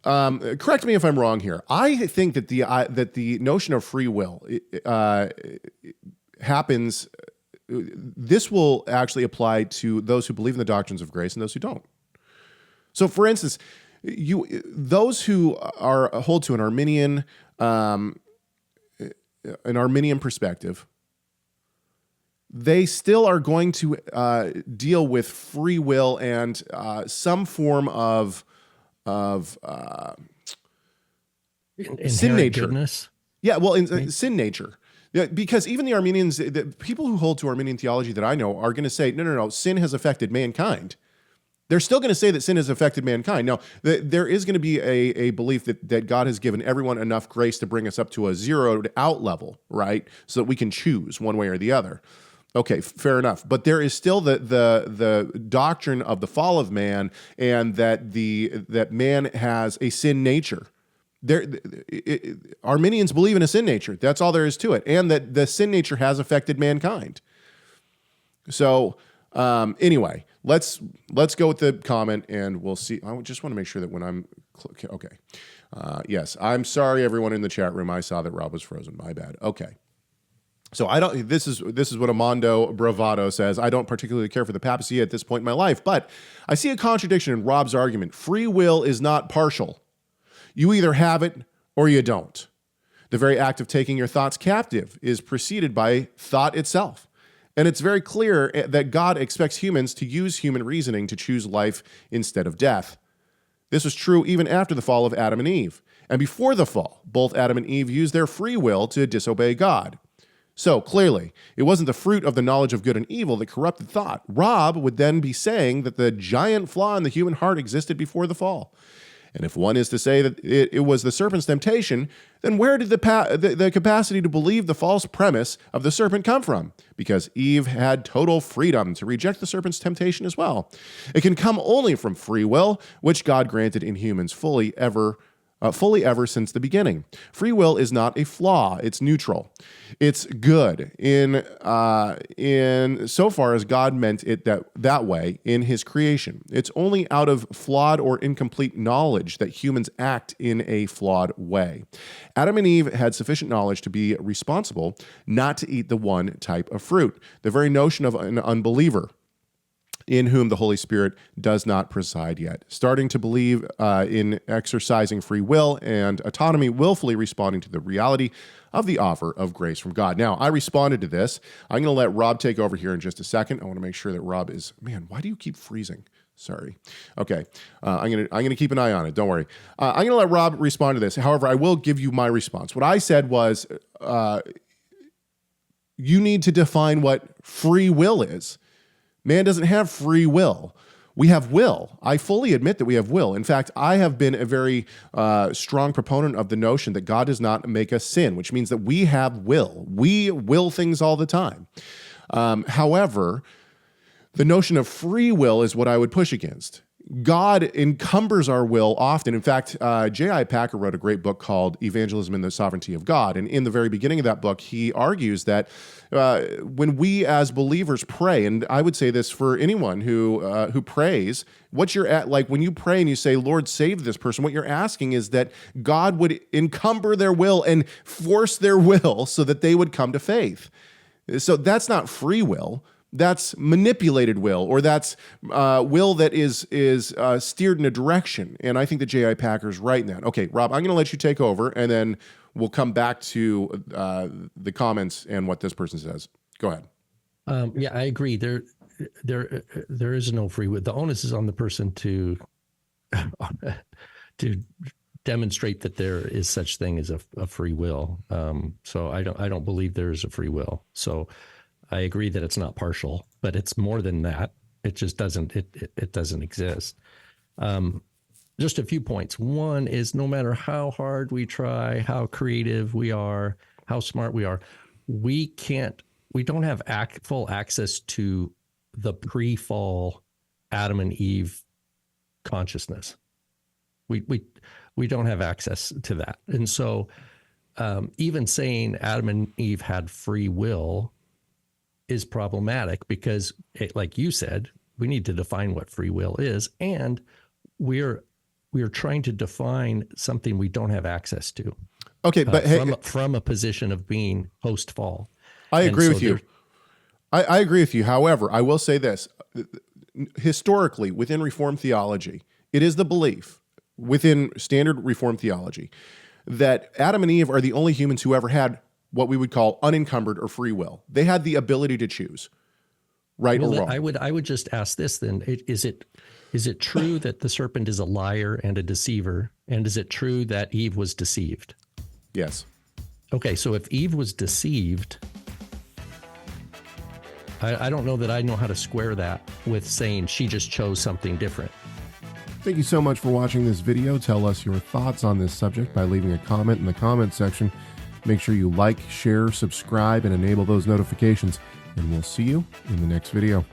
Correct me if I'm wrong here. I think that the notion of free will happens. This will actually apply to those who believe in the doctrines of grace and those who don't. So, for instance, those who hold to an Arminian perspective, they still are going to deal with free will and some form of sin nature. Goodness. Yeah, well, sin nature. Yeah, because even the Armenians, the people who hold to Armenian theology that I know are going to say, no, sin has affected mankind. They're still going to say that sin has affected mankind. Now, there is going to be a belief that God has given everyone enough grace to bring us up to a zeroed out level, right? So that we can choose one way or the other. Okay, fair enough. But there is still the doctrine of the fall of man, and that man has a sin nature. Arminians believe in a sin nature. That's all there is to it, and that the sin nature has affected mankind. So anyway, let's go with the comment, and we'll see. I just want to make sure that when I'm okay. Yes, I'm sorry, everyone in the chat room. I saw that Rob was frozen. My bad. Okay. So I don't. This is what Amando Bravado says. I don't particularly care for the papacy at this point in my life, but I see a contradiction in Rob's argument. Free will is not partial. You either have it or you don't. The very act of taking your thoughts captive is preceded by thought itself. And it's very clear that God expects humans to use human reasoning to choose life instead of death. This was true even after the fall of Adam and Eve. And before the fall, both Adam and Eve used their free will to disobey God. So clearly, it wasn't the fruit of the knowledge of good and evil that corrupted thought. Rob would then be saying that the giant flaw in the human heart existed before the fall. And if one is to say that it was the serpent's temptation, then where did the capacity to believe the false premise of the serpent come from? Because Eve had total freedom to reject the serpent's temptation as well. It can come only from free will, which God granted in humans fully ever since the beginning. Free will is not a flaw; it's neutral. It's good in so far as God meant it that way in His creation. It's only out of flawed or incomplete knowledge that humans act in a flawed way. Adam and Eve had sufficient knowledge to be responsible not to eat the one type of fruit. The very notion of an unbeliever in whom the Holy Spirit does not preside yet. Starting to believe in exercising free will and autonomy, willfully responding to the reality of the offer of grace from God. Now, I responded to this. I'm going to let Rob take over here in just a second. I want to make sure that Rob is, man, why do you keep freezing? Sorry. Okay. I'm going to keep an eye on it. Don't worry. I'm going to let Rob respond to this. However, I will give you my response. What I said was, you need to define what free will is. Man doesn't have free will. We have will. I fully admit that we have will. In fact, I have been a very strong proponent of the notion that God does not make us sin, which means that we have will. We will things all the time. However, the notion of free will is what I would push against. God encumbers our will often. In fact, J.I. Packer wrote a great book called Evangelism and the Sovereignty of God. And in the very beginning of that book, he argues that when we as believers pray, and I would say this for anyone who prays, what you're at, like when you pray and you say, Lord, save this person, what you're asking is that God would encumber their will and force their will so that they would come to faith. So that's not free will. That's manipulated will, or that's will that is steered in a direction. And I think that J.I. Packer's right in that. Okay, Rob, I'm going to let you take over, and then we'll come back to the comments and what this person says. Go ahead. Yeah, I agree. There is no free will. The onus is on the person to demonstrate that there is such thing as a free will. So I don't believe there is a free will. So I agree that it's not partial, but it's more than that. It just doesn't, it doesn't exist. Just a few points. One is no matter how hard we try, how creative we are, how smart we are, we don't have full access to the pre-fall Adam and Eve consciousness. We don't have access to that. And so even saying Adam and Eve had free will is problematic because, like you said, we need to define what free will is, and we're we are trying to define something we don't have access to. Okay, but from a position of being post fall. I agree with you. I agree with you. However, I will say this. Historically, within Reformed theology, it is the belief within standard Reformed theology that Adam and Eve are the only humans who ever had what we would call unencumbered or free will. They had the ability to choose right or wrong. I would just ask this then. Is it true that the serpent is a liar and a deceiver? And is it true that Eve was deceived? Yes. Okay, so if Eve was deceived, I don't know that I know how to square that with saying she just chose something different. Thank you so much for watching this video. Tell us your thoughts on this subject by leaving a comment in the comment section. Make sure you like, share, subscribe, and enable those notifications. And we'll see you in the next video.